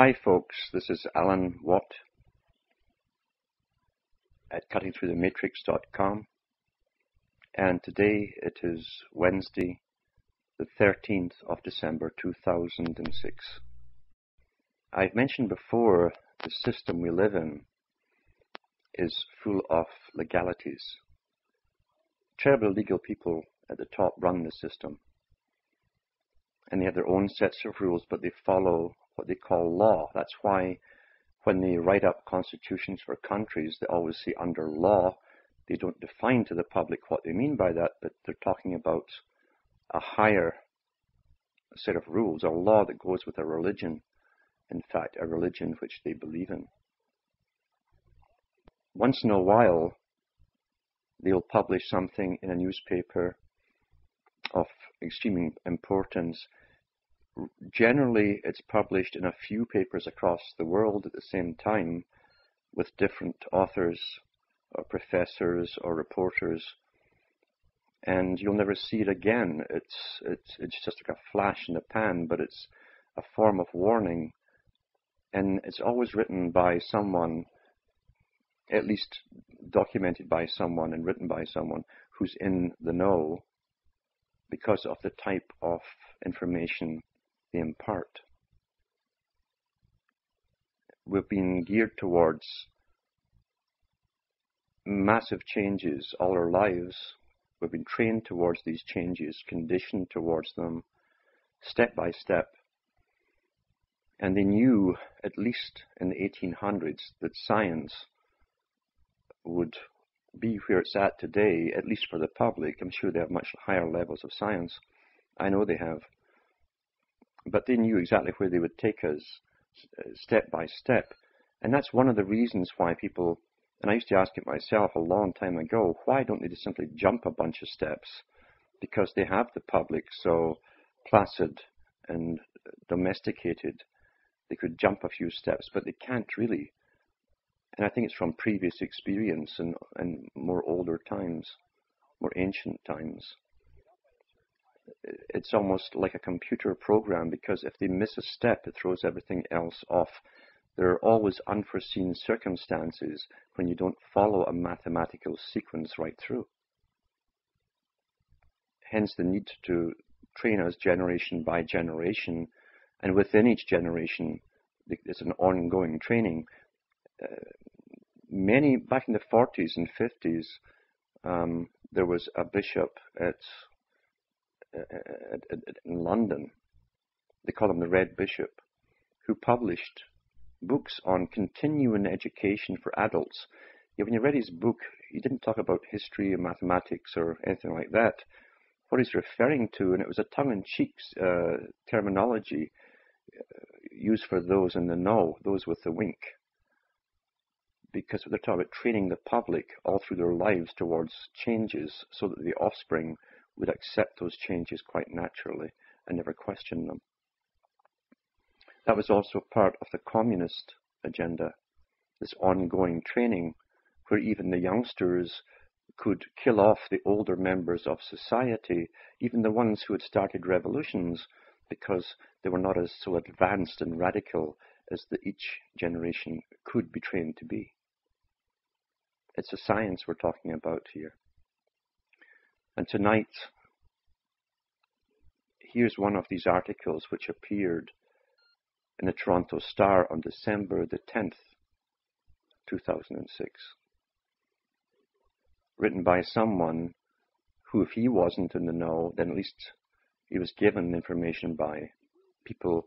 Hi folks, this is Alan Watt at cuttingthroughthematrix.com, and today it is Wednesday the 13th of December 2006. I've mentioned before the system we live in is full of legalities. Terrible legal people at the top run the system, and they have their own sets of rules, but they follow what they call law. That's why when they write up constitutions for countries, they always say under law. They don't define to the public what they mean by that, but they're talking about a higher set of rules, or law that goes with a religion, in fact, a religion which they believe in. Once in a while, they'll publish something in a newspaper of extreme importance. Generally, it's published in a few papers across the world at the same time with different authors or professors or reporters, and you'll never see it again. It's just like a flash in the pan, but it's a form of warning, and it's always written by someone, at least documented by someone and written by someone who's in the know because of the type of information they impart. We've been geared towards massive changes all our lives. We've been trained towards these changes, conditioned towards them, step by step. And they knew, at least in the 1800s, that science would be where it's at today, at least for the public. I'm sure they have much higher levels of science. I know they have. But they knew exactly where they would take us, step by step. And that's one of the reasons why people, and I used to ask it myself a long time ago, why don't they just simply jump a bunch of steps? Because they have the public so placid and domesticated, they could jump a few steps, but they can't really. And I think it's from previous experience and more older times, more ancient times. It's almost like a computer program, because if they miss a step, it throws everything else off. There are always unforeseen circumstances when you don't follow a mathematical sequence right through. Hence the need to train us generation by generation, and within each generation, there's an ongoing training. Back in the 40s and 50s, there was a bishop in London, they call him the Red Bishop, who published books on continuing education for adults. When you read his book, he didn't talk about history or mathematics or anything like that. What he's referring to, and it was a tongue-in-cheek terminology used for those in the know, those with the wink, because they're talking about training the public all through their lives towards changes so that the offspring would accept those changes quite naturally and never question them. That was also part of the communist agenda, this ongoing training where even the youngsters could kill off the older members of society, even the ones who had started revolutions, because they were not as so advanced and radical as each generation could be trained to be. It's a science we're talking about here. And tonight, here's one of these articles which appeared in the Toronto Star on December the 10th, 2006. Written by someone who, if he wasn't in the know, then at least he was given information by people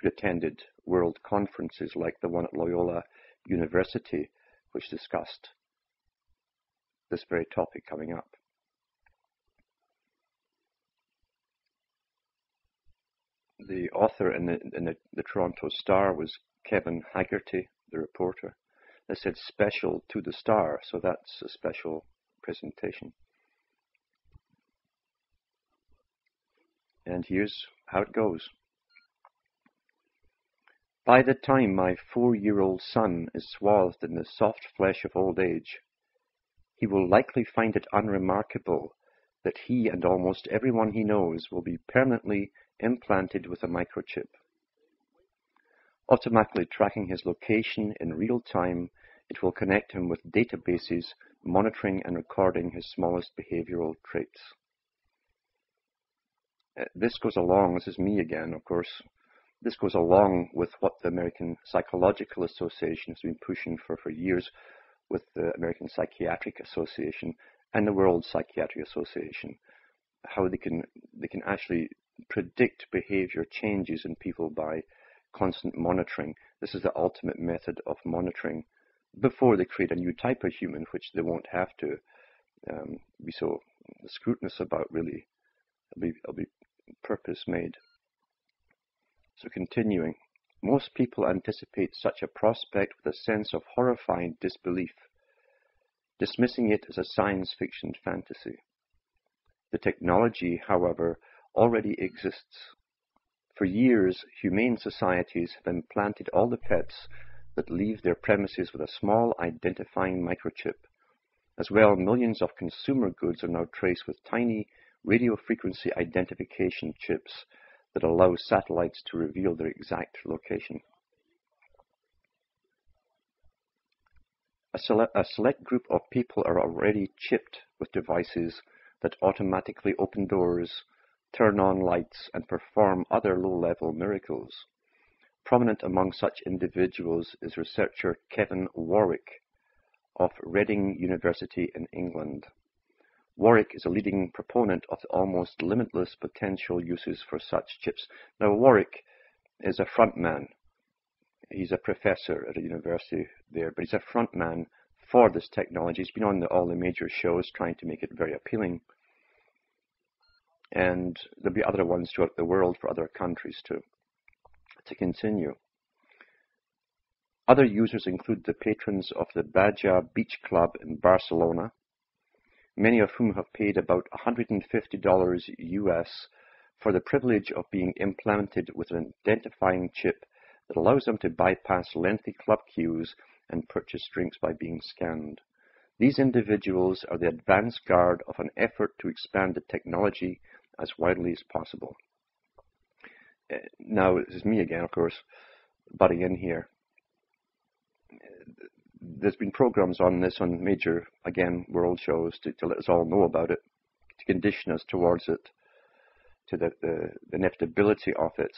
who attended world conferences like the one at Loyola University, which discussed this very topic coming up. The author in the Toronto Star was Kevin Haggerty, the reporter. They said special to the Star, so that's a special presentation. And here's how it goes. By the time my 4-year-old son is swathed in the soft flesh of old age, he will likely find it unremarkable that he and almost everyone he knows will be permanently implanted with a microchip. Automatically tracking his location in real time, it will connect him with databases monitoring and recording his smallest behavioral traits. This goes along, this is me again, of course, this goes along with what the American Psychological Association has been pushing for years with the American Psychiatric Association and the World Psychiatric Association, how they can actually predict behavior changes in people by constant monitoring. This is the ultimate method of monitoring before they create a new type of human, which they won't have to be so scrutinous about, really. It'll be purpose made. So continuing, most people anticipate such a prospect with a sense of horrified disbelief, dismissing it as a science fiction fantasy. The technology, however, already exists. For years, humane societies have implanted all the pets that leave their premises with a small identifying microchip. As well, millions of consumer goods are now traced with tiny radio frequency identification chips that allow satellites to reveal their exact location. A select group of people are already chipped with devices that automatically open doors, turn on lights, and perform other low-level miracles. Prominent among such individuals is researcher Kevin Warwick of Reading University in England. Warwick is a leading proponent of the almost limitless potential uses for such chips. Now, Warwick is a front man. He's a professor at a university there, but he's a front man for this technology. He's been on all the major shows trying to make it very appealing. And there'll be other ones throughout the world for other countries to continue. Other users include the patrons of the Baja Beach Club in Barcelona, many of whom have paid about $150 US for the privilege of being implanted with an identifying chip that allows them to bypass lengthy club queues and purchase drinks by being scanned. These individuals are the advance guard of an effort to expand the technology as widely as possible. Now, this is me again, of course, butting in here. There's been programs on this on major, again, world shows to let us all know about it, to condition us towards it, to the inevitability of it.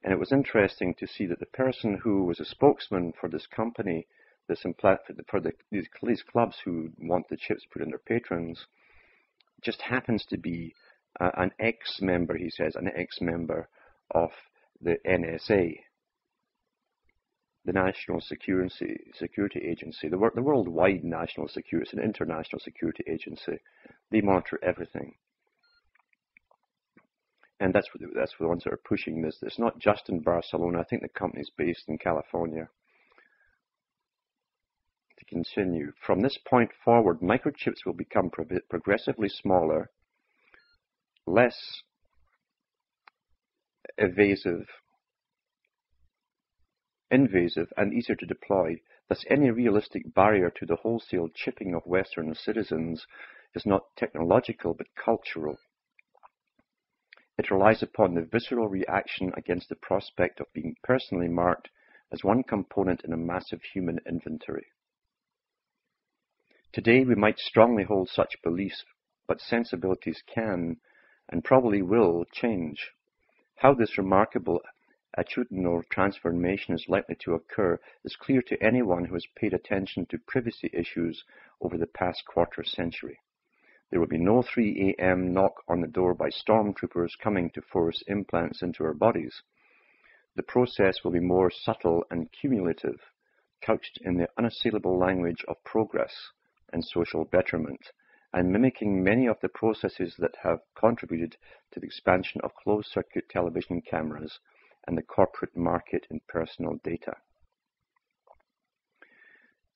And it was interesting to see that the person who was a spokesman for this company, these clubs who want the chips put in their patrons, just happens to be an ex-member, he says, an ex-member of the NSA, the National Security Agency, the worldwide national security, it's an international security agency. They monitor everything. And that's the ones that are pushing this. It's not just in Barcelona. I think the company's based in California. To continue, from this point forward, microchips will become progressively smaller, less invasive, and easier to deploy. Thus, any realistic barrier to the wholesale chipping of Western citizens is not technological but cultural. It relies upon the visceral reaction against the prospect of being personally marked as one component in a massive human inventory. Today, we might strongly hold such beliefs, but sensibilities can and probably will change. How this remarkable attitudinal transformation is likely to occur is clear to anyone who has paid attention to privacy issues over the past quarter century. There will be no 3 a.m. knock on the door by stormtroopers coming to force implants into our bodies. The process will be more subtle and cumulative, couched in the unassailable language of progress and social betterment, and mimicking many of the processes that have contributed to the expansion of closed-circuit television cameras and the corporate market in personal data.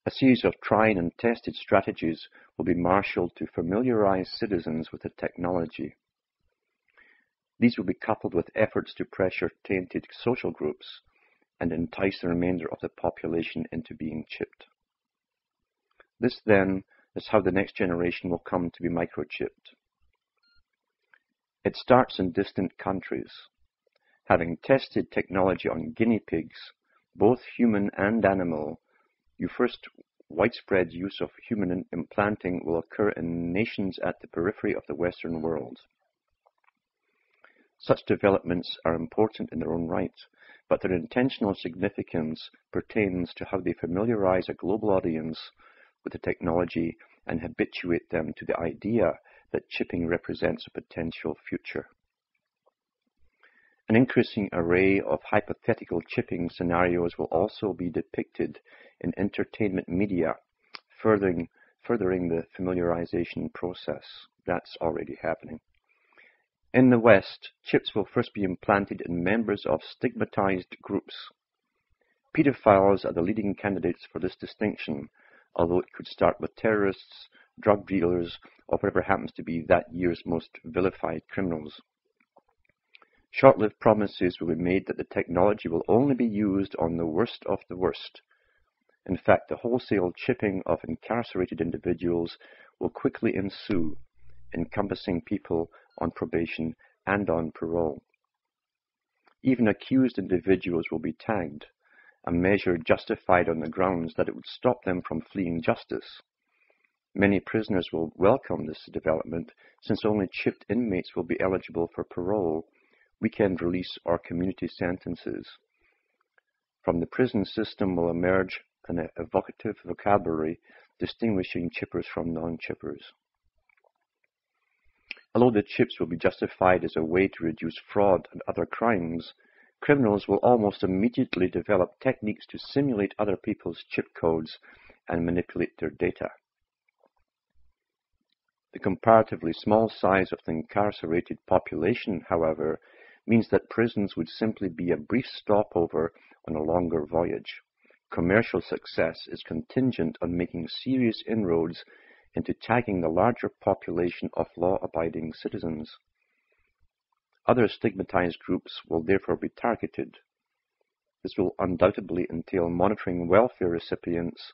A series of tried and tested strategies will be marshaled to familiarize citizens with the technology. These will be coupled with efforts to pressure tainted social groups and entice the remainder of the population into being chipped. This, then, is how the next generation will come to be microchipped. It starts in distant countries. Having tested technology on guinea pigs, both human and animal. First widespread use of human implanting will occur in nations at the periphery of the Western world. Such developments are important in their own right, but their intentional significance pertains to how they familiarize a global audience with the technology and habituate them to the idea that chipping represents a potential future. An increasing array of hypothetical chipping scenarios will also be depicted in entertainment media, furthering the familiarization process. That's already happening. In the West, chips will first be implanted in members of stigmatized groups. Pedophiles are the leading candidates for this distinction, although it could start with terrorists, drug dealers, or whatever happens to be that year's most vilified criminals. Short-lived promises will be made that the technology will only be used on the worst of the worst. In fact, the wholesale chipping of incarcerated individuals will quickly ensue, encompassing people on probation and on parole. Even accused individuals will be tagged, a measure justified on the grounds that it would stop them from fleeing justice. Many prisoners will welcome this development, since only chipped inmates will be eligible for parole, weekend release, or community sentences. From the prison system will emerge an evocative vocabulary distinguishing chippers from non-chippers. Although the chips will be justified as a way to reduce fraud and other crimes, criminals will almost immediately develop techniques to simulate other people's chip codes and manipulate their data. The comparatively small size of the incarcerated population, however, means that prisons would simply be a brief stopover on a longer voyage. Commercial success is contingent on making serious inroads into tagging the larger population of law-abiding citizens. Other stigmatized groups will therefore be targeted. This will undoubtedly entail monitoring welfare recipients,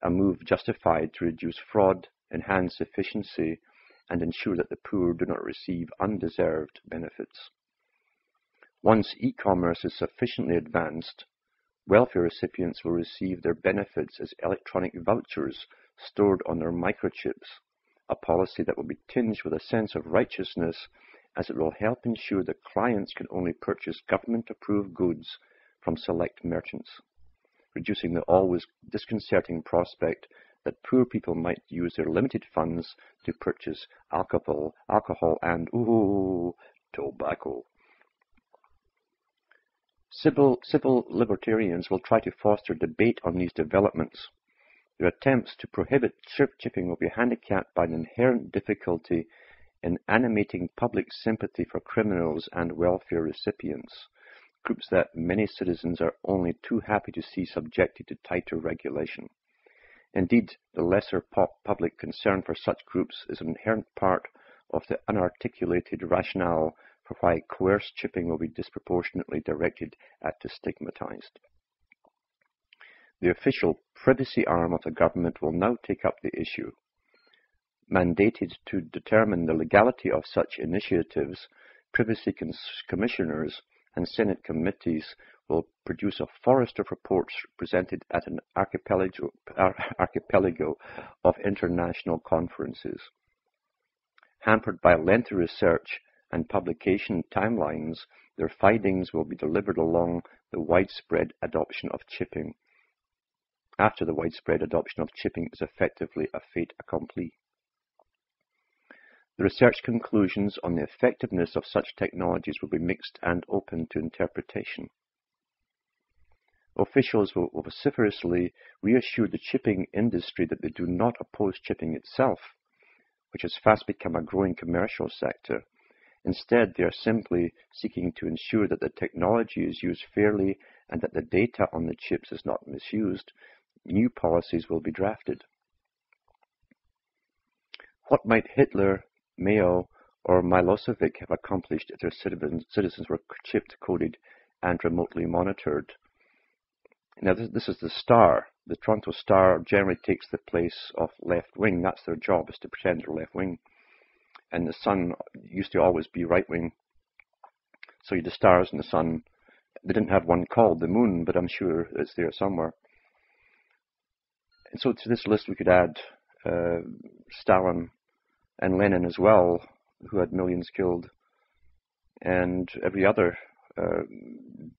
a move justified to reduce fraud, enhance efficiency, and ensure that the poor do not receive undeserved benefits. Once e-commerce is sufficiently advanced, welfare recipients will receive their benefits as electronic vouchers stored on their microchips, a policy that will be tinged with a sense of righteousness, as it will help ensure that clients can only purchase government-approved goods from select merchants, reducing the always disconcerting prospect that poor people might use their limited funds to purchase alcohol and tobacco. Civil libertarians will try to foster debate on these developments. Their attempts to prohibit chipping will be handicapped by an inherent difficulty in animating public sympathy for criminals and welfare recipients, groups that many citizens are only too happy to see subjected to tighter regulation. Indeed, the lesser public concern for such groups is an inherent part of the unarticulated rationale for why coerced chipping will be disproportionately directed at the stigmatized. The official privacy arm of the government will now take up the issue. Mandated to determine the legality of such initiatives, privacy commissioners and Senate committees will produce a forest of reports presented at an archipelago of international conferences. Hampered by lengthy research and publication timelines, their findings will be delivered along the widespread adoption of chipping, after the widespread adoption of chipping is effectively a fait accompli. The research conclusions on the effectiveness of such technologies will be mixed and open to interpretation. Officials will vociferously reassure the chipping industry that they do not oppose chipping itself, which has fast become a growing commercial sector. Instead, they are simply seeking to ensure that the technology is used fairly and that the data on the chips is not misused. New policies will be drafted. What might Hitler, Mayo, or Milosevic have accomplished if their citizens were chipped, coded, and remotely monitored? Now, this is the Star. The Toronto Star generally takes the place of Left Wing. That's their job, is to pretend they're Left Wing. And the Sun used to always be right wing. So the Stars and the Sun They didn't have one called the Moon, but I'm sure it's there somewhere. And so to this list we could add Stalin and Lenin as well, who had millions killed, and every other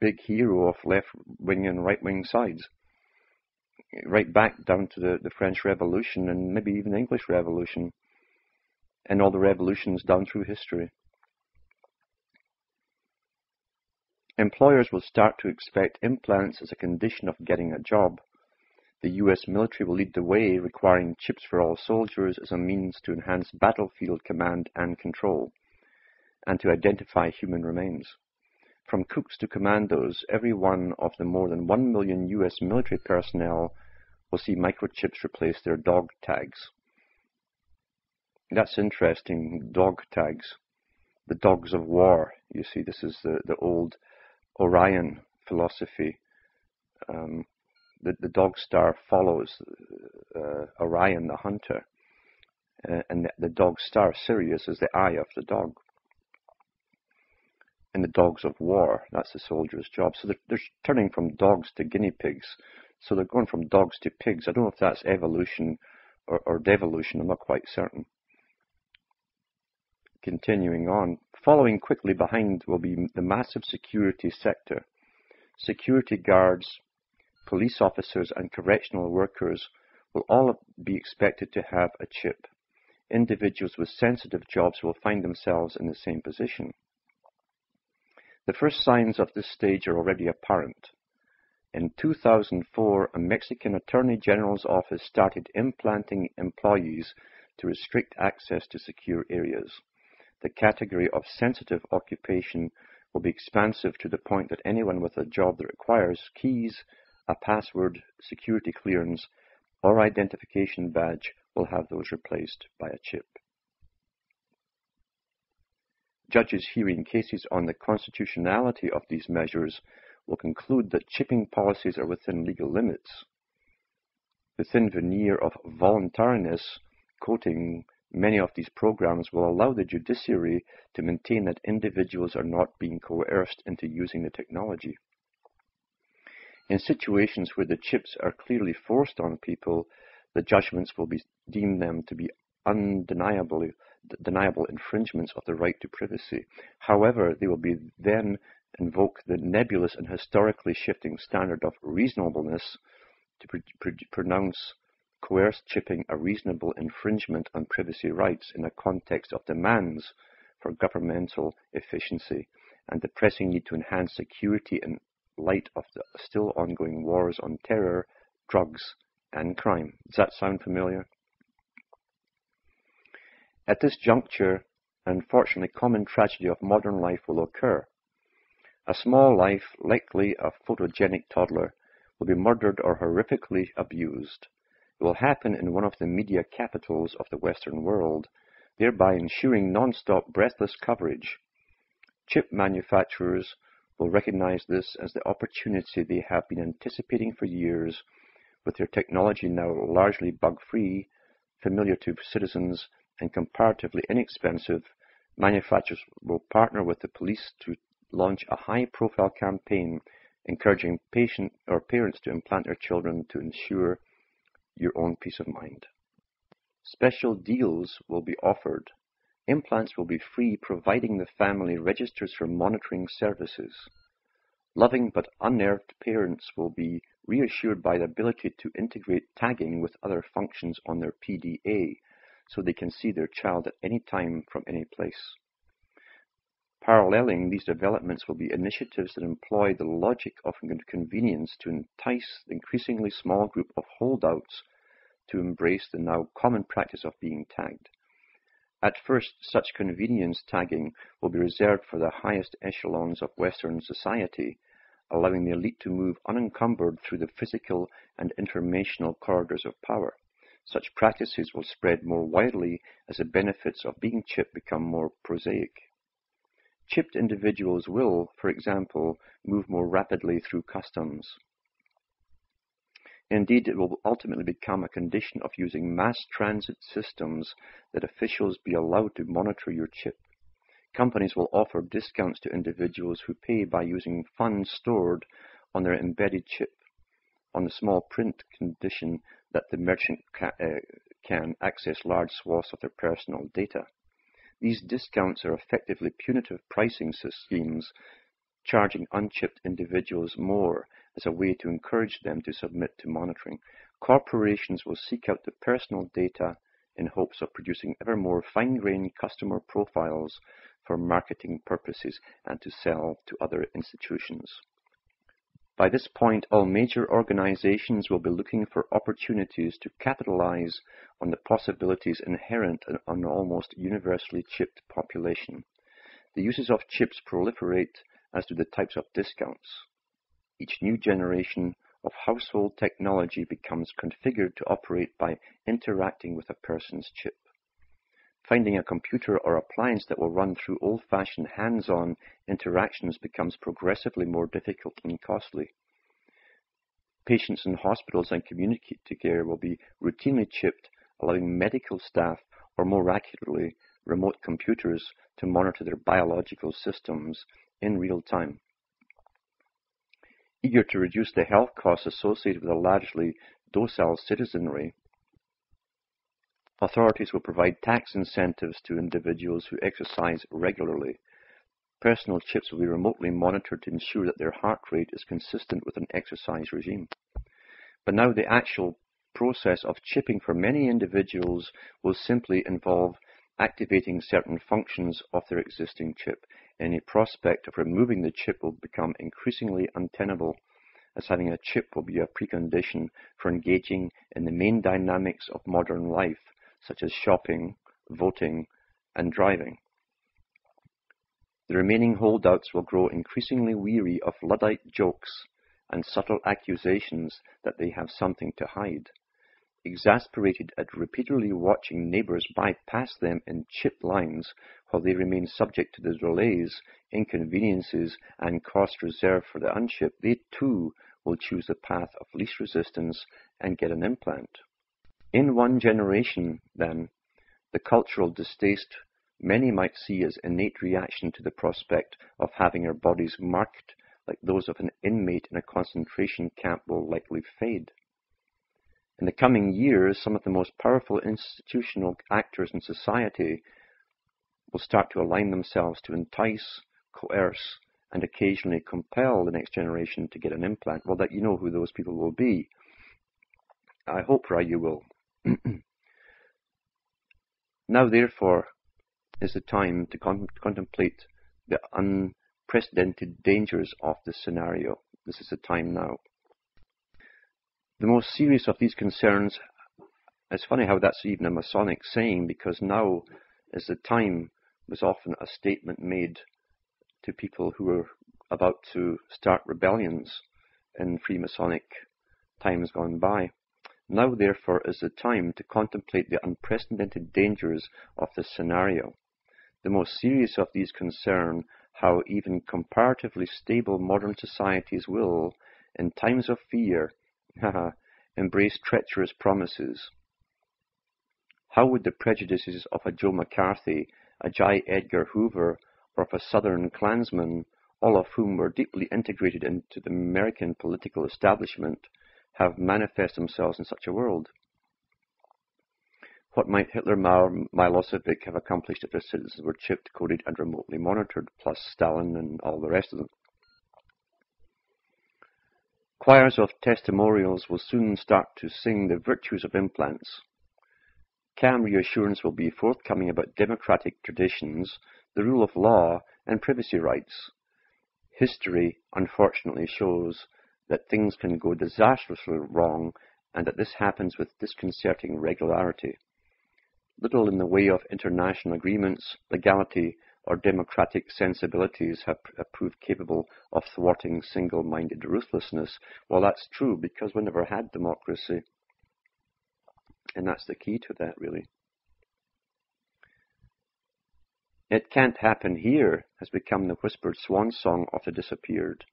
big hero of left-wing and right-wing sides, right back down to the French Revolution and maybe even the English Revolution, and all the revolutions down through history. Employers will start to expect implants as a condition of getting a job. The US military will lead the way, requiring chips for all soldiers as a means to enhance battlefield command and control, and to identify human remains. From cooks to commandos, every one of the more than 1 million US military personnel will see microchips replace their dog tags. That's interesting, dog tags. The dogs of war. You see, this is the old Orion philosophy. The dog star follows Orion the hunter, and the dog star Sirius is the eye of the dog. And the dogs of war, that's the soldier's job. So they're turning from dogs to guinea pigs. So they're going from dogs to pigs. I don't know if that's evolution or devolution, I'm not quite certain. Continuing on, following quickly behind will be the massive security sector. Security guards, police officers and correctional workers will all be expected to have a chip. Individuals with sensitive jobs will find themselves in the same position. The first signs of this stage are already apparent. In 2004, a Mexican Attorney General's office started implanting employees to restrict access to secure areas. The category of sensitive occupation will be expansive to the point that anyone with a job that requires keys, a password, security clearance, or identification badge will have those replaced by a chip. Judges hearing cases on the constitutionality of these measures will conclude that chipping policies are within legal limits. The thin veneer of voluntariness coating many of these programs will allow the judiciary to maintain that individuals are not being coerced into using the technology. In situations where the chips are clearly forced on people, the judgments will deem them to be undeniable infringements of the right to privacy. However, they will then invoke the nebulous and historically shifting standard of reasonableness to pronounce coerced chipping a reasonable infringement on privacy rights in a context of demands for governmental efficiency and the pressing need to enhance security in light of the still ongoing wars on terror, drugs, and crime. Does that sound familiar? At this juncture, an unfortunately common tragedy of modern life will occur. A small life, likely a photogenic toddler, will be murdered or horrifically abused. It will happen in one of the media capitals of the Western world, thereby ensuring non-stop breathless coverage. Chip manufacturers will recognize this as the opportunity they have been anticipating for years. With their technology now largely bug-free, familiar to citizens, and comparatively inexpensive, manufacturers will partner with the police to launch a high-profile campaign encouraging parents to implant their children to ensure your own peace of mind. Special deals will be offered. Implants will be free providing the family registers for monitoring services. Loving but unnerved parents will be reassured by the ability to integrate tagging with other functions on their PDA so they can see their child at any time from any place. Paralleling these developments will be initiatives that employ the logic of convenience to entice the increasingly small group of holdouts to embrace the now common practice of being tagged. At first, such convenience tagging will be reserved for the highest echelons of Western society, allowing the elite to move unencumbered through the physical and informational corridors of power. Such practices will spread more widely as the benefits of being chipped become more prosaic. Chipped individuals will, for example, move more rapidly through customs. Indeed, it will ultimately become a condition of using mass transit systems that officials be allowed to monitor your chip. Companies will offer discounts to individuals who pay by using funds stored on their embedded chip on the small print condition that the merchant can access large swaths of their personal data. These discounts are effectively punitive pricing schemes, charging unchipped individuals more as a way to encourage them to submit to monitoring. Corporations will seek out the personal data in hopes of producing ever more fine-grained customer profiles for marketing purposes and to sell to other institutions. By this point, all major organizations will be looking for opportunities to capitalize on the possibilities inherent in an almost universally chipped population. The uses of chips proliferate, as do the types of discounts. Each new generation of household technology becomes configured to operate by interacting with a person's chip. Finding a computer or appliance that will run through old-fashioned hands-on interactions becomes progressively more difficult and costly. Patients in hospitals and community care will be routinely chipped, allowing medical staff, or more accurately, remote computers, to monitor their biological systems in real time. Eager to reduce the health costs associated with a largely docile citizenry, authorities will provide tax incentives to individuals who exercise regularly. Personal chips will be remotely monitored to ensure that their heart rate is consistent with an exercise regime. But now the actual process of chipping for many individuals will simply involve activating certain functions of their existing chip. Any prospect of removing the chip will become increasingly untenable, as having a chip will be a precondition for engaging in the main dynamics of modern life, such as shopping, voting, and driving. The remaining holdouts will grow increasingly weary of Luddite jokes and subtle accusations that they have something to hide. Exasperated at repeatedly watching neighbours bypass them in chipped lines while they remain subject to the delays, inconveniences, and cost reserved for the unchipped, they too will choose the path of least resistance and get an implant. In one generation, then, the cultural distaste many might see as innate reaction to the prospect of having their bodies marked like those of an inmate in a concentration camp will likely fade. In the coming years, some of the most powerful institutional actors in society will start to align themselves to entice, coerce, and occasionally compel the next generation to get an implant. Well, that you know who those people will be. I hope, you will. Now, therefore, is the time to contemplate the unprecedented dangers of this scenario. This is the time now. The most serious of these concerns, it's funny how that's even a Masonic saying, because now is the time was often a statement made to people who were about to start rebellions in Freemasonic times gone by. Now, therefore, is the time to contemplate the unprecedented dangers of this scenario. The most serious of these concern how even comparatively stable modern societies will, in times of fear, embrace treacherous promises. How would the prejudices of a Joe McCarthy, a J. Edgar Hoover, or of a Southern Klansman, all of whom were deeply integrated into the American political establishment, have manifest themselves in such a world? What might Hitler, Milosevic have accomplished if their citizens were chipped, coded, and remotely monitored, plus Stalin and all the rest of them? Choirs of testimonials will soon start to sing the virtues of implants. Calm reassurance will be forthcoming about democratic traditions, the rule of law, and privacy rights. History, unfortunately, shows that things can go disastrously wrong, and that this happens with disconcerting regularity. Little in the way of international agreements, legality, or democratic sensibilities have proved capable of thwarting single-minded ruthlessness. Well, that's true, because we never had democracy. And that's the key to that, really. It can't happen here has become the whispered swan song of the disappeared.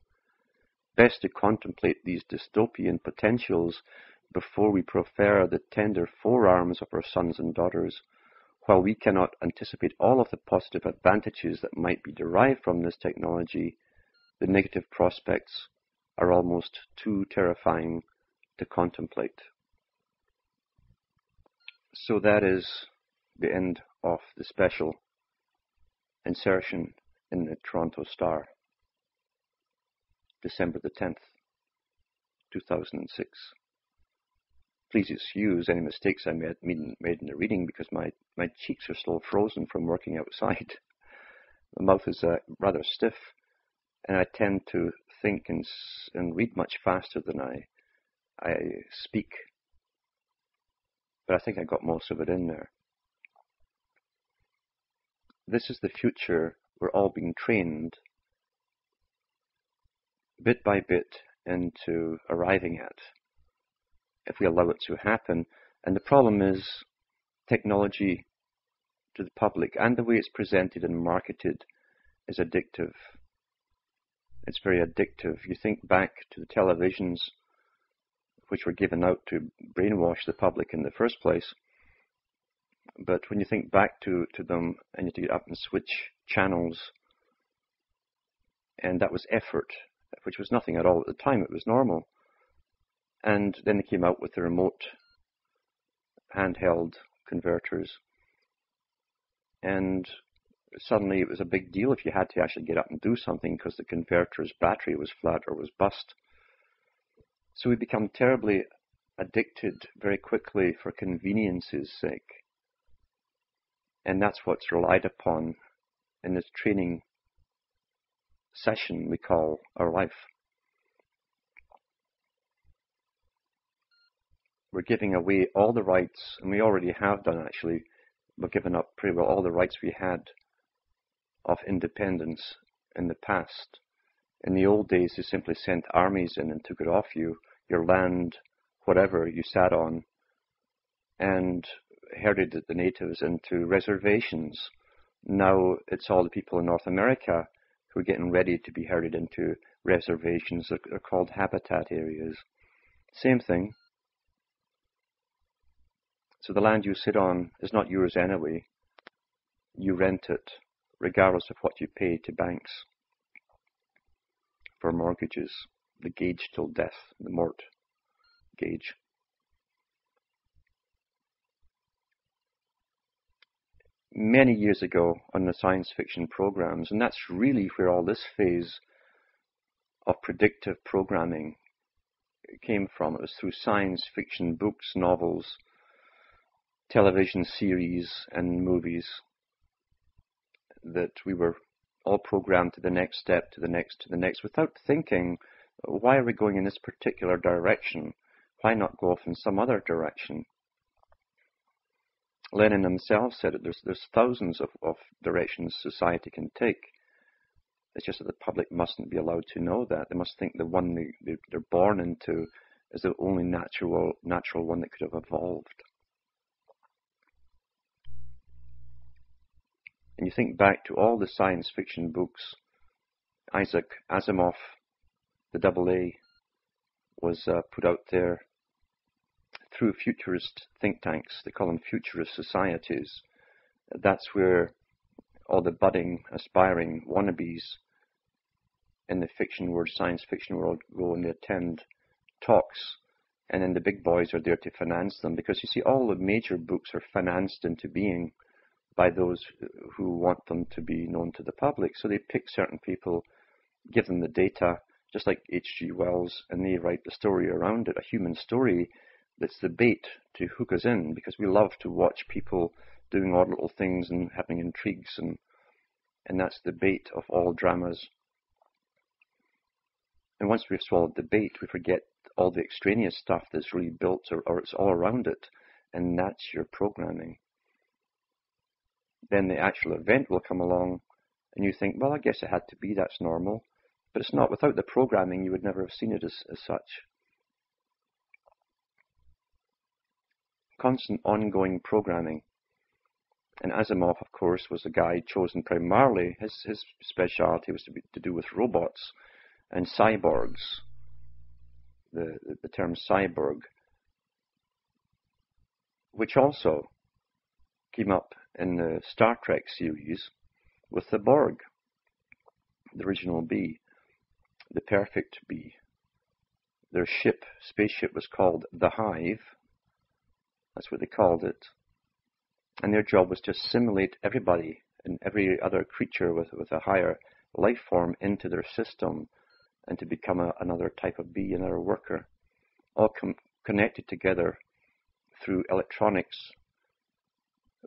Best to contemplate these dystopian potentials before we proffer the tender forearms of our sons and daughters. while we cannot anticipate all of the positive advantages that might be derived from this technology, the negative prospects are almost too terrifying to contemplate. So that is the end of the special insertion in the Toronto Star, December the 10th, 2006. Please excuse any mistakes I made in the reading because my cheeks are still frozen from working outside. My mouth is rather stiff, and I tend to think and read much faster than I speak. But I think I got most of it in there. This is the future we're all being trained bit by bit into arriving at, if we allow it to happen. And the problem is technology to the public and the way it's presented and marketed is addictive. It's very addictive. You think back to the televisions which were given out to brainwash the public in the first place. But when you think back to them and you have to get up and switch channels, and that was effort, which was nothing at all at the time, it was normal. And then they came out with the remote handheld converters. And suddenly it was a big deal if you had to actually get up and do something because the converter's battery was flat or was bust. So we become terribly addicted very quickly for convenience's sake. And that's what's relied upon in this training session we call our life. We're giving away all the rights, and we already have done actually. We've given up pretty well all the rights we had of independence in the past. In the old days, they simply sent armies in and took it off you, your land, whatever you sat on, and herded the natives into reservations. Now it's all the people in North America who are getting ready to be herded into reservations. They're called habitat areas. Same thing. So the land you sit on is not yours anyway. You rent it, regardless of what you pay to banks for mortgages. The gauge till death, the mort gauge. Many years ago on the science fiction programs, and that's really where all this phase of predictive programming came from. It was through science fiction books, novels, television series and movies that we were all programmed to the next step, to the next, without thinking, why are we going in this particular direction? Why not go off in some other direction? Lenin himself said that there's thousands of directions society can take. It's just that the public mustn't be allowed to know that. They must think the one they're born into is the only natural one that could have evolved. And you think back to all the science fiction books, Isaac Asimov, the AA, was put out there through futurist think tanks. They call them futurist societies. That's where all the budding, aspiring wannabes in the fiction world, science fiction world, go and they attend talks. And then the big boys are there to finance them. Because you see, all the major books are financed into being by those who want them to be known to the public. So they pick certain people, give them the data, just like H.G. Wells, and they write the story around it, a human story that's the bait to hook us in, because we love to watch people doing odd little things and having intrigues, and that's the bait of all dramas. And once we've swallowed the bait, we forget all the extraneous stuff that's really built, or it's all around it, and that's your programming. Then the actual event will come along, and you think, well, I guess it had to be, that's normal. But it's not. Without the programming, you would never have seen it as such. Constant ongoing programming. And Asimov, of course, was a guy chosen primarily, his speciality was to do with robots and cyborgs. The term cyborg, which also came up in the Star Trek series with the Borg, the original bee, the perfect bee. Their spaceship was called the Hive. That's what they called it. And their job was to assimilate everybody and every other creature with a higher life form into their system and to become another type of bee, another worker, all connected together through electronics,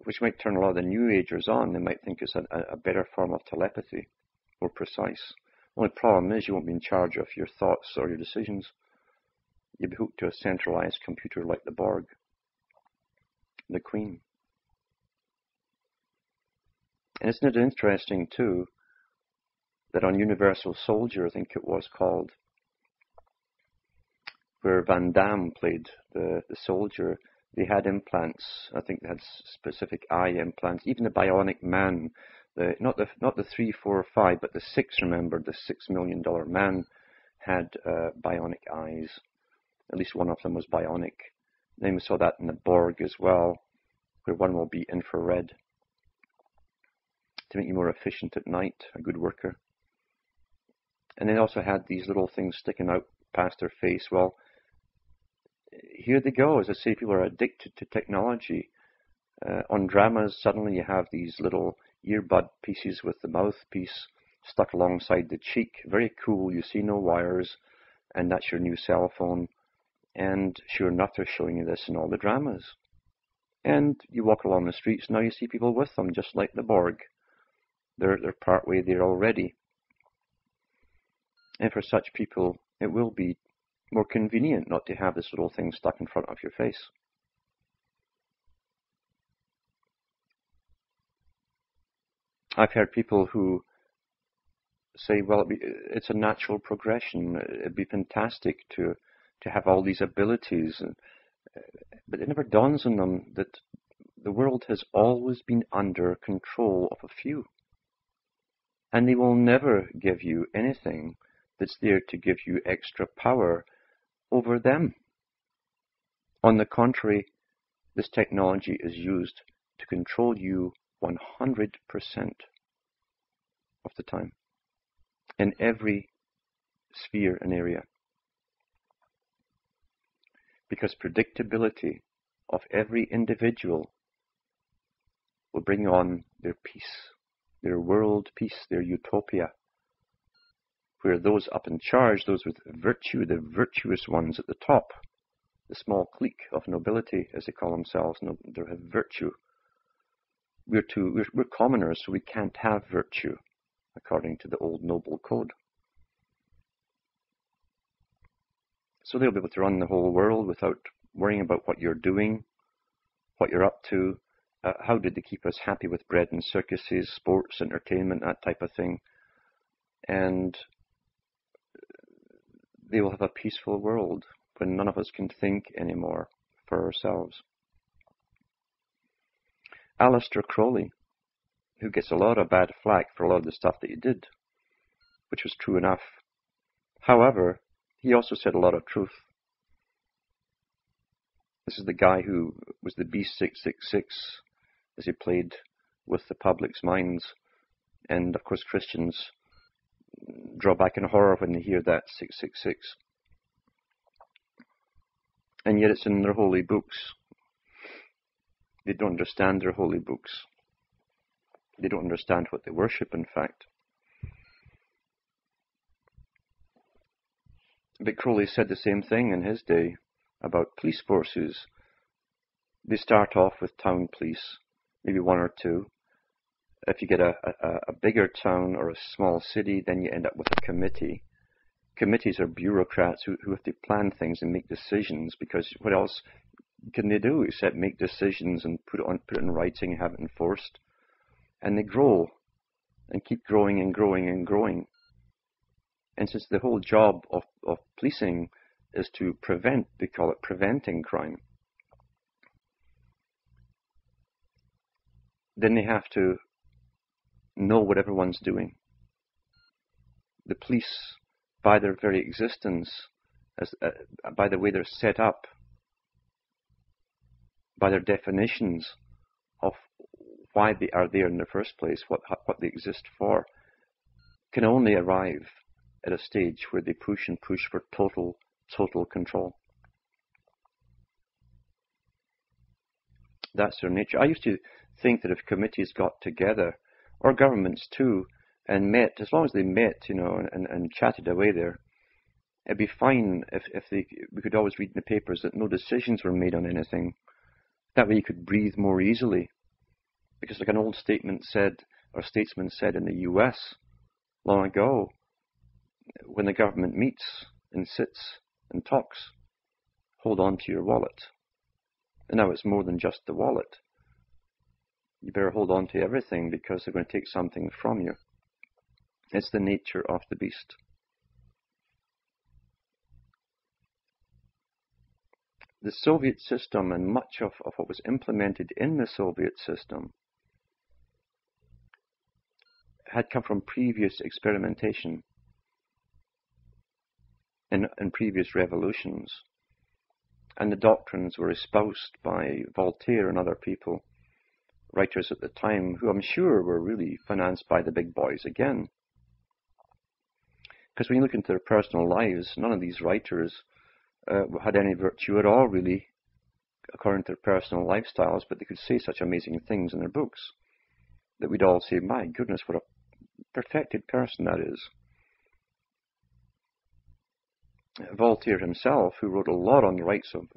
which might turn a lot of the New Agers on. They might think it's a better form of telepathy, more precise. Only problem is you won't be in charge of your thoughts or your decisions. You'll be hooked to a centralized computer like the Borg, the Queen. And isn't it interesting, too, that on Universal Soldier, I think it was called, where Van Damme played the soldier, they had implants. I think they had specific eye implants. Even the Bionic Man, not the 3, 4, 5, but the 6. Remember, the $6 million man had bionic eyes. At least one of them was bionic. Then we saw that in the Borg as well, where one will be infrared to make you more efficient at night, a good worker. And they also had these little things sticking out past their face. Well, here they go. As I say, people are addicted to technology. On dramas, suddenly you have these little earbud pieces with the mouthpiece stuck alongside the cheek. Very cool. You see no wires, and that's your new cell phone. And sure enough, they're showing you this in all the dramas. And you walk along the streets, now you see people with them, just like the Borg. They're partway there already. And for such people, it will be more convenient not to have this little thing stuck in front of your face. I've heard people who say, well, it's a natural progression. It'd be fantastic to have all these abilities. But it never dawns on them that the world has always been under control of a few. And they will never give you anything that's there to give you extra power over them. On the contrary, this technology is used to control you 100% of the time, in every sphere and area. Because predictability of every individual will bring on their peace, their world peace, their utopia, where those up in charge, those with virtue, the virtuous ones at the top, the small clique of nobility, as they call themselves, they have virtue. We're commoners, so we can't have virtue, according to the old noble code. So they'll be able to run the whole world without worrying about what you're doing, what you're up to. How did they keep us happy with bread and circuses, sports, entertainment, that type of thing? And they will have a peaceful world when none of us can think anymore for ourselves. Aleister Crowley, who gets a lot of bad flack for a lot of the stuff that he did, which was true enough. However, he also said a lot of truth. This is the guy who was the B666, as he played with the public's minds. And of course Christians draw back in horror when they hear that 666. And yet it's in their holy books. They don't understand their holy books. They don't understand what they worship, in fact. But Crowley said the same thing in his day about police forces. They start off with town police, maybe one or two. If you get a bigger town or a small city, then you end up with a committee. Committees are bureaucrats who have to plan things and make decisions, because what else can they do except make decisions and put it in writing and have it enforced? And they grow and keep growing and growing and growing. And since the whole job of policing is to prevent, they call it preventing crime, then they have to know what everyone's doing. The police, by their very existence, by the way they're set up, by their definitions of why they are there in the first place, what they exist for, can only arrive at a stage where they push and push for total control. That's their nature. I used to think that if committees got together, or governments too, and met, as long as they met, and chatted away there, it'd be fine if we could always read in the papers that no decisions were made on anything. That way you could breathe more easily. Because like an old statesman said in the US long ago, when the government meets and sits and talks, hold on to your wallet. And now it's more than just the wallet. You better hold on to everything because they're going to take something from you. It's the nature of the beast. The Soviet system and much of what was implemented in the Soviet system had come from previous experimentation in previous revolutions. And the doctrines were espoused by Voltaire and other people, writers at the time, who I'm sure were really financed by the big boys again. Because when you look into their personal lives, none of these writers had any virtue at all, really, according to their personal lifestyles, but they could say such amazing things in their books that we'd all say, my goodness, what a perfected person that is. Voltaire himself, who wrote a lot on the rights of,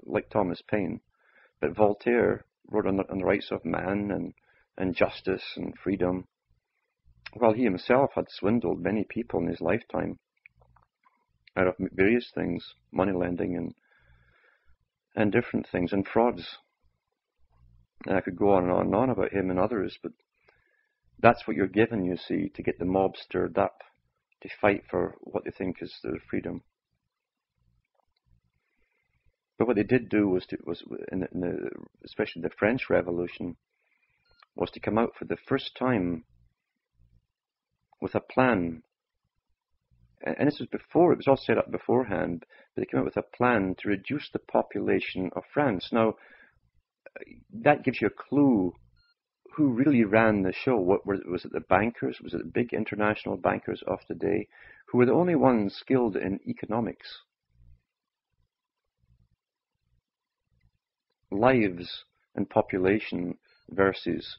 like Thomas Paine, but Voltaire wrote on the rights of man and justice and freedom, while he himself had swindled many people in his lifetime out of various things, money lending and different things, and frauds. And I could go on and on about him and others, but that's what you're given, you see, to get the mob stirred up, to fight for what they think is their freedom. But what they did do was especially the French Revolution, was to come out for the first time with a plan. And this was before, it was all set up beforehand, but they came out with a plan to reduce the population of France. Now, that gives you a clue who really ran the show. Was it the bankers? Was it the big international bankers of the day, who were the only ones skilled in economics? Lives and population versus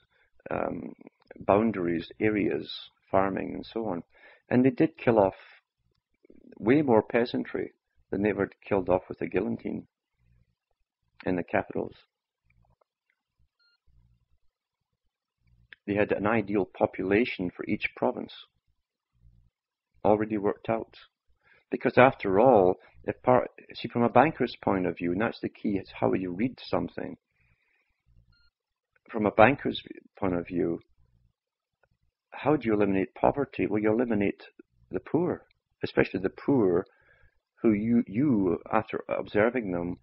boundaries, areas, farming, and so on. And they did kill off way more peasantry than they ever killed off with the guillotine in the capitals. They had an ideal population for each province already worked out. Because after all, from a banker's point of view, and that's the key, it's how you read something. From a banker's point of view, how do you eliminate poverty? Well, you eliminate the poor, especially the poor who you after observing them,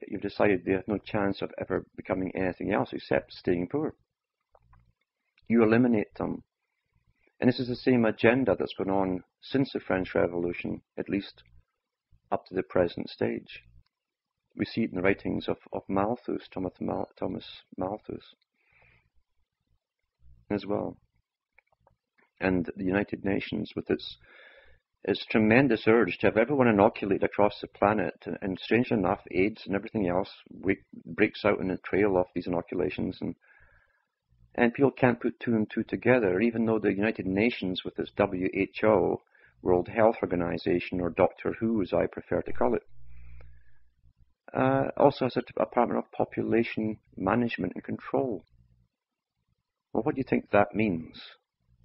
you've decided they have no chance of ever becoming anything else except staying poor. You eliminate them. And this is the same agenda that's gone on since the French Revolution, at least up to the present stage. We see it in the writings of Malthus, Thomas Malthus, as well. And the United Nations, with its tremendous urge to have everyone inoculated across the planet, and strangely enough, AIDS and everything else breaks out in the trail of these inoculations, and people can't put two and two together, even though the United Nations, with its WHO, World Health Organization, or Doctor Who, as I prefer to call it, also has a Department of Population Management and Control. Well, what do you think that means?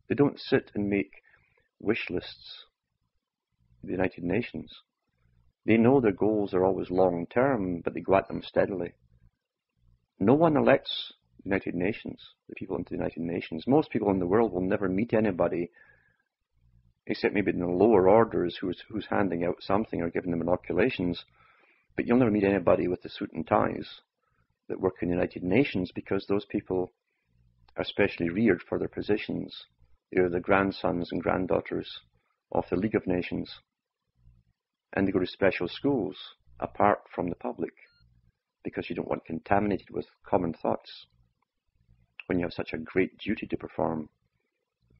They don't sit and make wish lists, the United Nations. They know their goals are always long term, but they go at them steadily. No one elects the United Nations, the people into the United Nations. Most people in the world will never meet anybody, except maybe in the lower orders who's handing out something or giving them inoculations. But you'll never meet anybody with the suit and ties that work in the United Nations, because those people are specially reared for their positions. They're the grandsons and granddaughters of the League of Nations. And they go to special schools apart from the public, because you don't want contaminated with common thoughts. when you have such a great duty to perform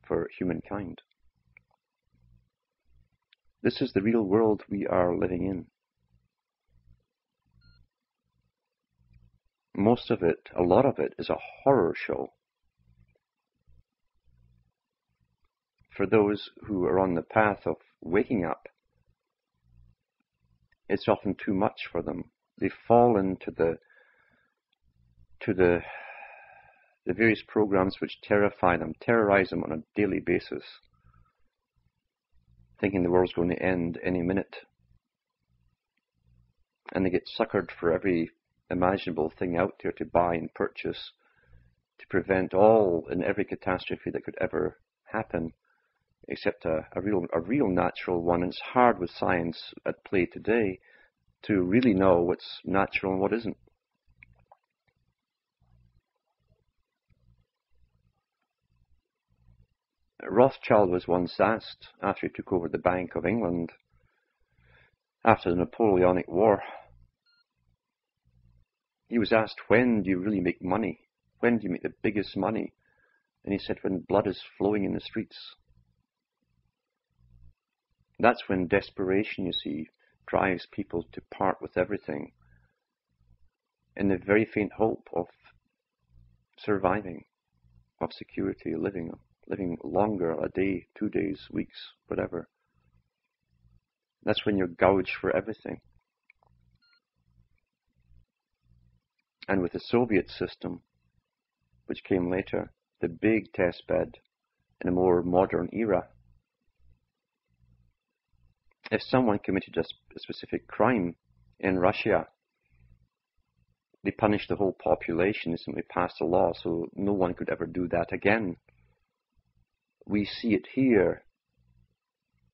for humankind. This is the real world we are living in. Most of it, a lot of it, is a horror show. For those who are on the path of waking up, it's often too much for them. They fall into the various programs which terrify them, terrorize them on a daily basis, thinking the world's going to end any minute. And they get suckered for every imaginable thing out there to buy and purchase to prevent all and every catastrophe that could ever happen, except a real natural one. And it's hard with science at play today to really know what's natural and what isn't. Rothschild was once asked, after he took over the Bank of England, after the Napoleonic War, he was asked, when do you really make money? When do you make the biggest money? And he said, when blood is flowing in the streets. That's when desperation, you see, drives people to part with everything in the very faint hope of surviving, of security, living longer, a day, 2 days, weeks, whatever. That's when you're gouged for everything. And with the Soviet system, which came later, the big test bed in a more modern era, if someone committed a specific crime in Russia, they punished the whole population. They simply passed a law so no one could ever do that again. We see it here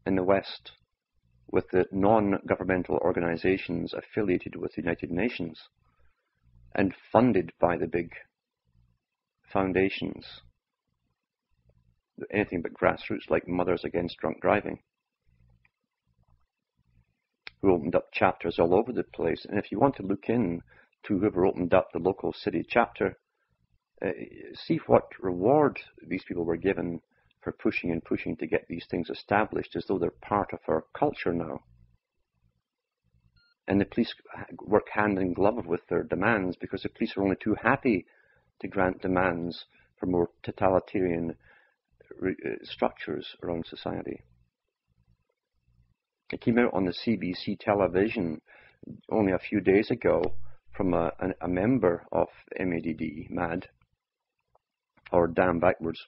in the West with the non-governmental organizations affiliated with the United Nations and funded by the big foundations, anything but grassroots, like Mothers Against Drunk Driving, who opened up chapters all over the place. And if you want to look in to whoever opened up the local city chapter, see what reward these people were given for pushing and pushing to get these things established as though they're part of our culture now. And the police work hand in glove with their demands because the police are only too happy to grant demands for more totalitarian structures around society. It came out on the CBC television only a few days ago from a member of MAD, or Damn Backwards,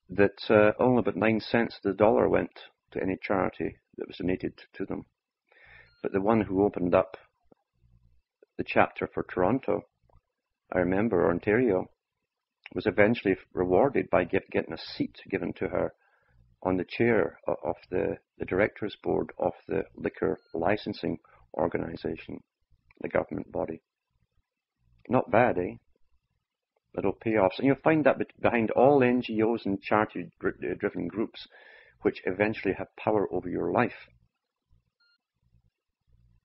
that only about 9 cents of the dollar went to any charity that was donated to them. But the one who opened up the chapter for Toronto, I remember, or Ontario, was eventually rewarded by getting a seat given to her on the chair of the director's board of the liquor licensing organization, the government body. Not bad, eh? Little payoffs. And you'll find that behind all NGOs and charity-driven groups which eventually have power over your life.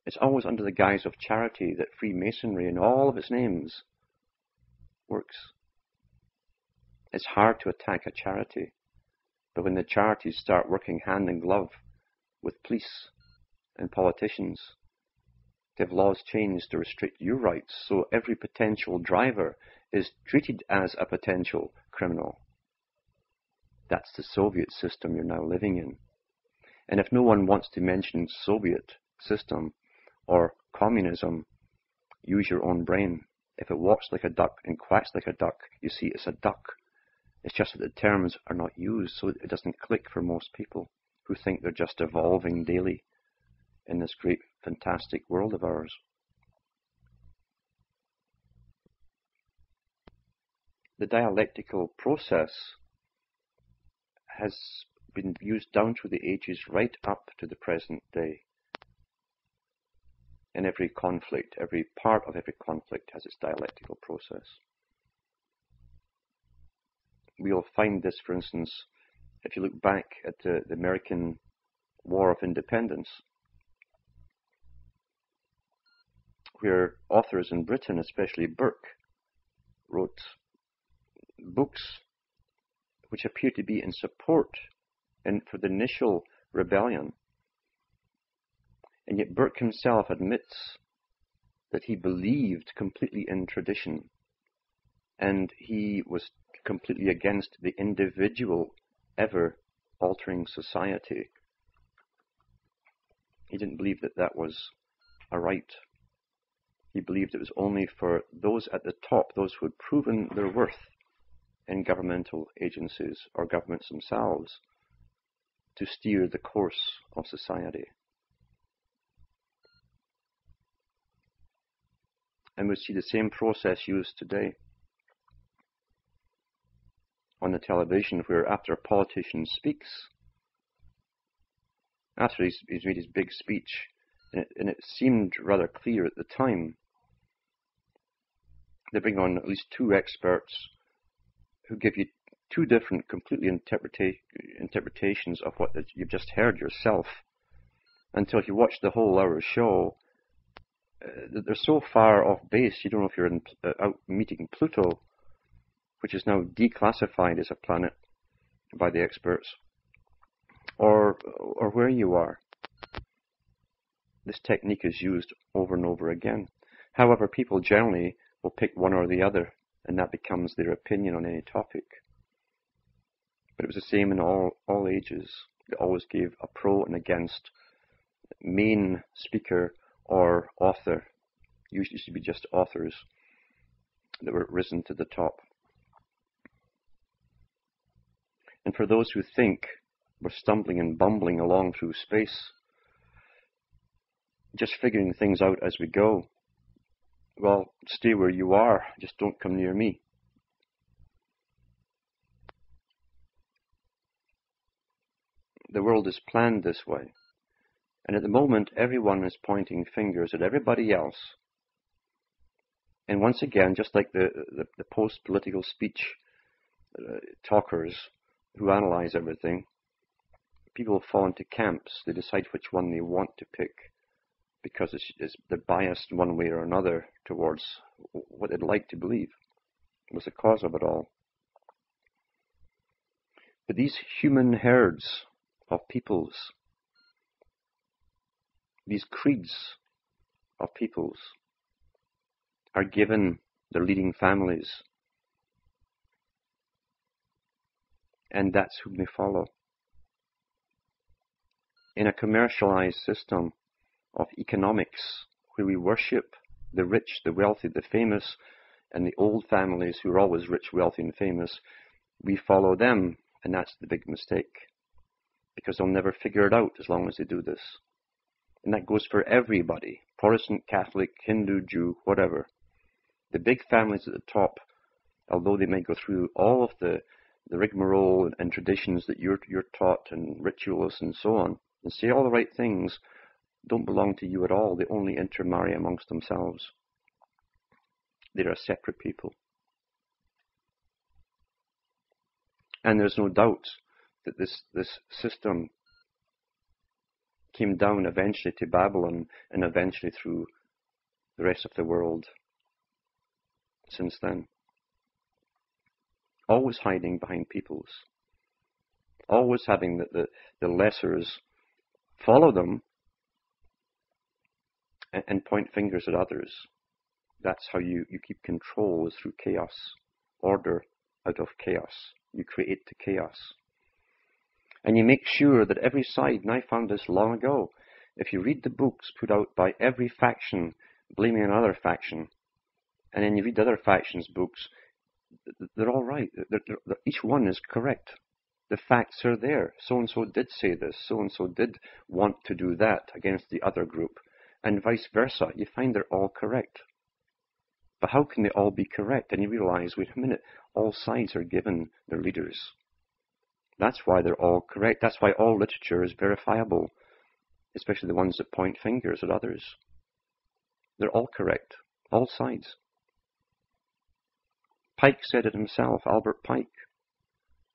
It's always under the guise of charity that Freemasonry in all of its names works. It's hard to attack a charity, but when the charities start working hand in glove with police and politicians to have laws changed to restrict your rights, so every potential driver is treated as a potential criminal. That's the Soviet system you're now living in. And if no one wants to mention Soviet system or communism, use your own brain. If it walks like a duck and quacks like a duck, you see it's a duck. It's just that the terms are not used, so it doesn't click for most people who think they're just evolving daily in this great, fantastic world of ours. The dialectical process has been used down through the ages right up to the present day. In every conflict, every part of every conflict has its dialectical process. We'll find this, for instance, if you look back at the American War of Independence, where authors in Britain, especially Burke, wrote books which appear to be in support and for the initial rebellion. And yet Burke himself admits that he believed completely in tradition, and he was completely against the individual ever altering society. He didn't believe that that was a right. He believed it was only for those at the top, those who had proven their worth in governmental agencies or governments themselves, to steer the course of society. And we see the same process used today on the television, where after a politician speaks, after he's made his big speech, and it seemed rather clear at the time, they bring on at least two experts who give you two different, completely interpretations of what you've just heard yourself, until if you watch the whole hour show, they're so far off base, you don't know if you're out meeting Pluto, which is now declassified as a planet by the experts, or where you are. This technique is used over and over again. However, people generally will pick one or the other, and that becomes their opinion on any topic. But it was the same in all ages. They always gave a pro and against main speaker or author. Usually used to be just authors that were risen to the top. And for those who think we're stumbling and bumbling along through space, just figuring things out as we go, well, stay where you are, just don't come near me. The world is planned this way. And at the moment, everyone is pointing fingers at everybody else. And once again, just like the post-political speech talkers who analyze everything, people fall into camps. They decide which one they want to pick because they're biased one way or another towards what they'd like to believe was the cause of it all. But these human herds of peoples, these creeds of peoples, are given their leading families, and that's whom they follow. In a commercialized system of economics, where we worship the rich, the wealthy, the famous, and the old families who are always rich, wealthy, and famous, we follow them, and that's the big mistake, because they'll never figure it out as long as they do this. And that goes for everybody, Protestant, Catholic, Hindu, Jew, whatever. The big families at the top, although they may go through all of the rigmarole and traditions that you're taught, and rituals and so on, and say all the right things, don't belong to you at all. They only intermarry amongst themselves. They're a separate people. And there's no doubt that this system came down eventually to Babylon, and eventually through the rest of the world since then. Always hiding behind peoples. Always having the lessers follow them and point fingers at others. That's how you keep control, is through chaos. Order out of chaos. You create the chaos. And you make sure that every side, and I found this long ago, if you read the books put out by every faction blaming another faction, and then you read the other faction's books, they're all right. Each one is correct. The facts are there. So-and-so did say this. So-and-so did want to do that against the other group. And vice versa. You find they're all correct. But how can they all be correct? And you realize, wait a minute, all sides are given their leaders. That's why they're all correct. That's why all literature is verifiable, especially the ones that point fingers at others. They're all correct. All sides. Pike said it himself, Albert Pike.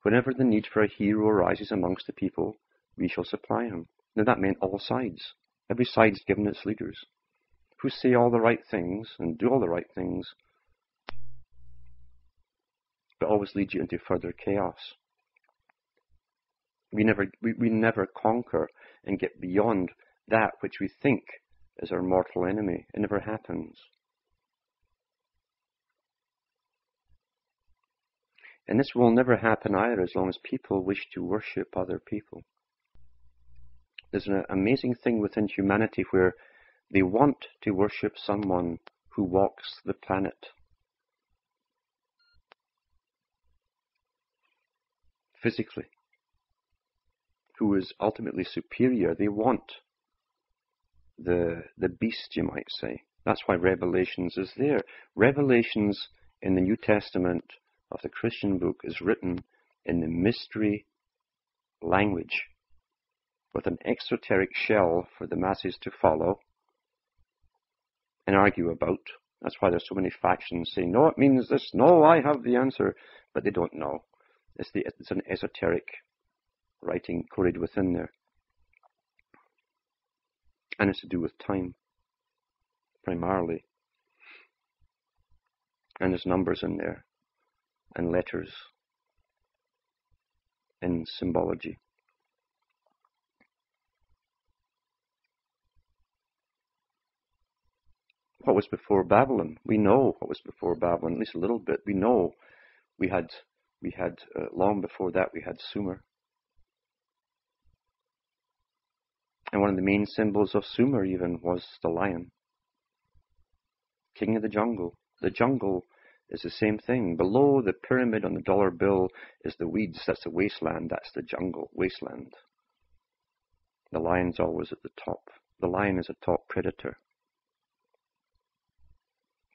Whenever the need for a hero arises amongst the people, we shall supply him. Now that meant all sides. Every side's given its leaders, who say all the right things and do all the right things, but always leads you into further chaos. We never conquer and get beyond that which we think is our mortal enemy. It never happens. And this will never happen either as long as people wish to worship other people. There's an amazing thing within humanity where they want to worship someone who walks the planet. Physically. Who is ultimately superior. They want the beast, you might say. That's why Revelations is there. Revelations in the New Testament of the Christian book is written in the mystery language with an exoteric shell for the masses to follow and argue about. That's why there's so many factions saying, no, it means this, no, I have the answer, but they don't know. It's an esoteric writing coded within there. And it's to do with time, primarily. And there's numbers in there, and letters, and symbology. What was before Babylon? We know what was before Babylon, at least a little bit. We know we had long before that we had Sumer. And one of the main symbols of Sumer even was the lion. King of the jungle. The jungle is the same thing. Below the pyramid on the dollar bill is the weeds. That's the wasteland. That's the jungle, wasteland. The lion's always at the top. The lion is a top predator.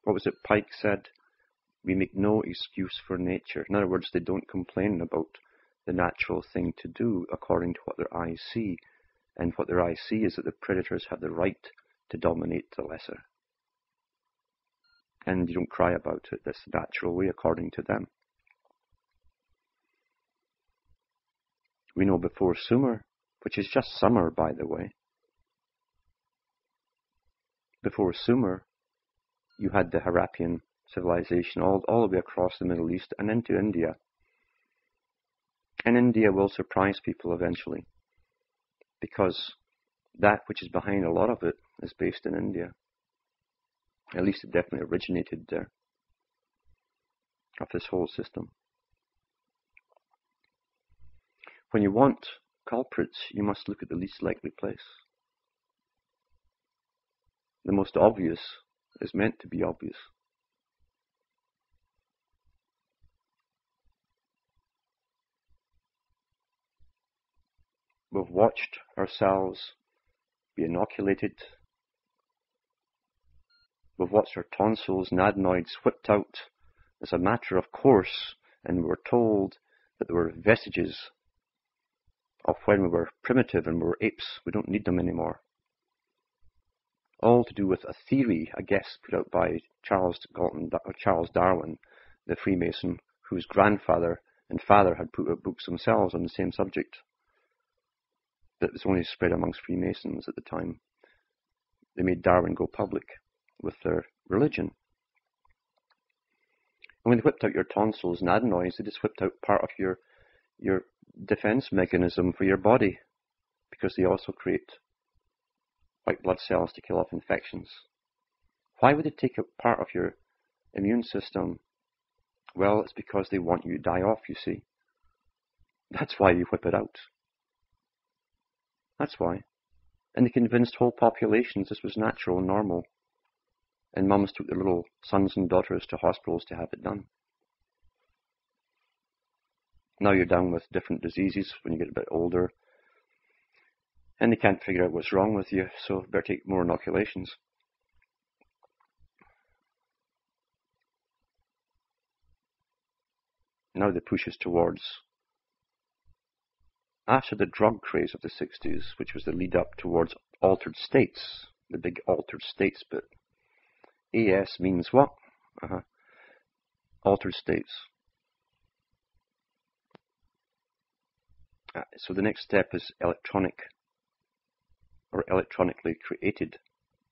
What was it Pike said? We make no excuse for nature. In other words, they don't complain about the natural thing to do according to what their eyes see. And what their eyes see is that the predators have the right to dominate the lesser. And you don't cry about it. That's the natural way according to them. We know before Sumer, which is just summer, by the way. Before Sumer, you had the Harappian civilization all the way across the Middle East and into India. And India will surprise people eventually, because that which is behind a lot of it is based in India. At least it definitely originated there, of this whole system. When you want culprits, you must look at the least likely place. The most obvious is meant to be obvious. We've watched ourselves be inoculated. We've watched our tonsils and adenoids whipped out as a matter of course, and we were told that there were vestiges of when we were primitive and we were apes. We don't need them anymore. All to do with a theory, I guess, put out by Charles Darwin, the Freemason, whose grandfather and father had put out books themselves on the same subject. That was only spread amongst Freemasons at the time. They made Darwin go public with their religion. And when they whipped out your tonsils and adenoids, they just whipped out part of your defense mechanism for your body, because they also create white blood cells to kill off infections. Why would they take out part of your immune system? Well, it's because they want you to die off, you see. That's why you whip it out. That's why. And they convinced whole populations this was natural and normal. And mums took their little sons and daughters to hospitals to have it done. Now you're down with different diseases when you get a bit older. And they can't figure out what's wrong with you, so better take more inoculations. Now the push is towards, after the drug craze of the 60s, which was the lead up towards altered states, the big altered states bit. AS means what? Altered states. So the next step is electronic, or electronically created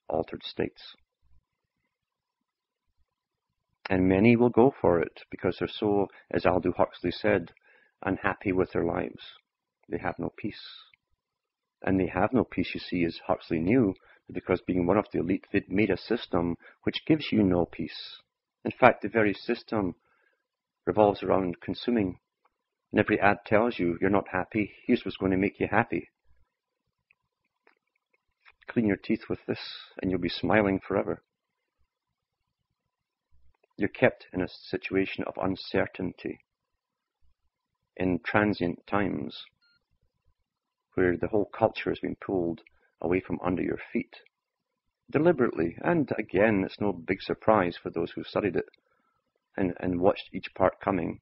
altered states. And many will go for it because they're so, as Aldous Huxley said, unhappy with their lives. They have no peace. And they have no peace, you see, as Huxley knew, because being one of the elite, they'd made a system which gives you no peace. In fact, the very system revolves around consuming. And every ad tells you, you're not happy, here's what's going to make you happy. Clean your teeth with this, and you'll be smiling forever. You're kept in a situation of uncertainty in transient times where the whole culture has been pulled away from under your feet deliberately. And again, it's no big surprise for those who studied it and watched each part coming.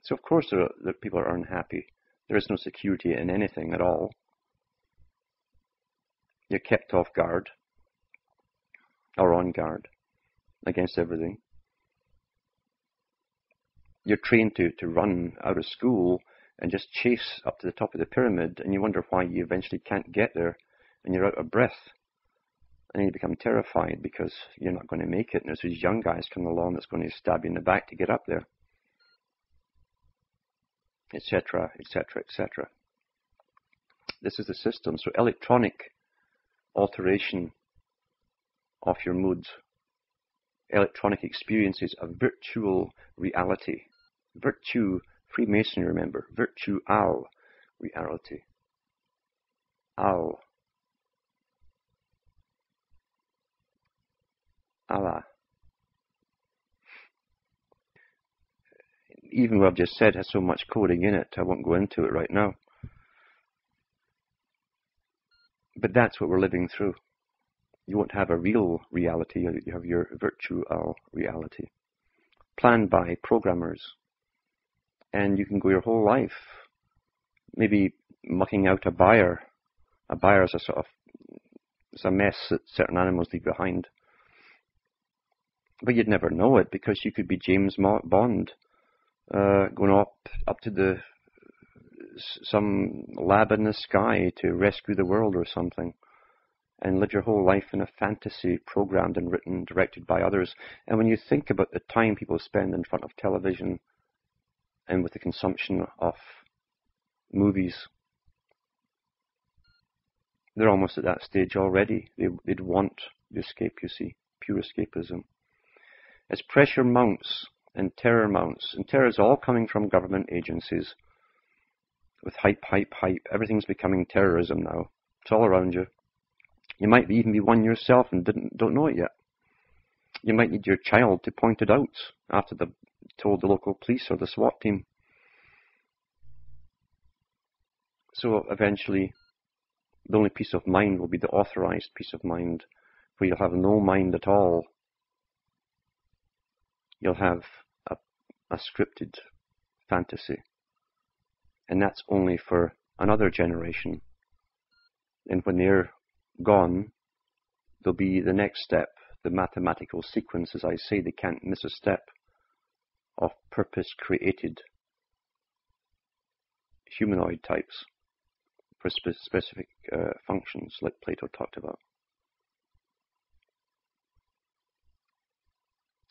So of course the people are unhappy. There is no security in anything at all. You're kept off guard or on guard against everything. You're trained to run out of school and just chase up to the top of the pyramid, and you wonder why you eventually can't get there, and you're out of breath. And you become terrified because you're not going to make it, and there's these young guys coming along that's going to stab you in the back to get up there, etc., etc., etc. This is the system. So electronic alteration of your moods, electronic experiences of virtual reality. Virtue, Freemasonry, remember, virtual reality. Allah. Even what I've just said has so much coding in it, I won't go into it right now. But that's what we're living through. You won't have a real reality, you have your virtual reality, planned by programmers. And you can go your whole life maybe mucking out a buyer. A buyer is it's a mess that certain animals leave behind. But you'd never know it because you could be James Bond, going up to some lab in the sky to rescue the world or something, and live your whole life in a fantasy programmed and written, directed by others. And when you think about the time people spend in front of television and with the consumption of movies, they're almost at that stage already. They'd want the escape, you see, pure escapism. As pressure mounts and terror mounts, and terror is all coming from government agencies with hype, everything's becoming terrorism now. It's all around you. You might even be one yourself and don't know it yet. You might need your child to point it out after they've told the local police or the SWAT team. So eventually, the only peace of mind will be the authorized peace of mind, where you'll have no mind at all. You'll have a scripted fantasy. And that's only for another generation. And when they're gone, there'll be the next step, the mathematical sequence. As I say, they can't miss a step of purpose-created humanoid types for specific functions, like Plato talked about.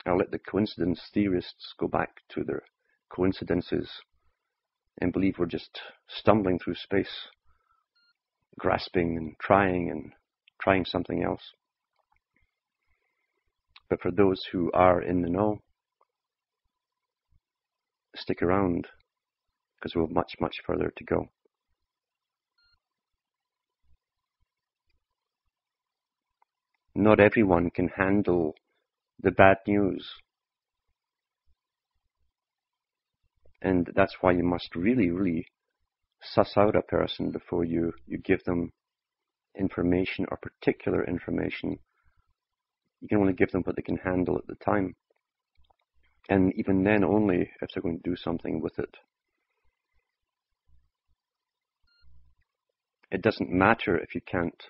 I'll let the coincidence theorists go back to their coincidences and believe we're just stumbling through space, grasping and trying something else. But for those who are in the know, stick around, because we've much, much further to go. Not everyone can handle the bad news. And that's why you must really, really suss out a person before you give them information or particular information. You can only give them what they can handle at the time. And even then only if they're going to do something with it. It doesn't matter if you can't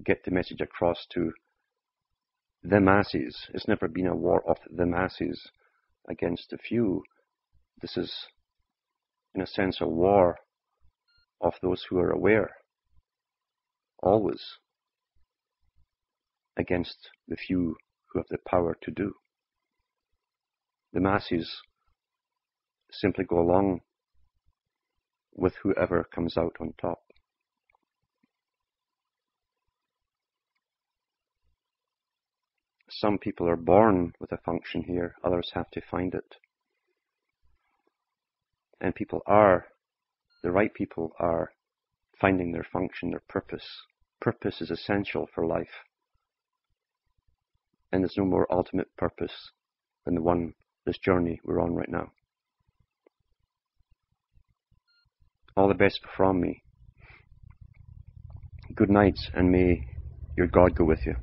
get the message across to the masses. It's never been a war of the masses against a few. This is, in a sense, a war of those who are aware. Always. against the few who have the power to do. The masses simply go along with whoever comes out on top. Some people are born with a function here, others have to find it. And the right people are finding their function, their purpose. Purpose is essential for life. And there's no more ultimate purpose than this journey we're on right now. All the best from me. Good night, and may your God go with you.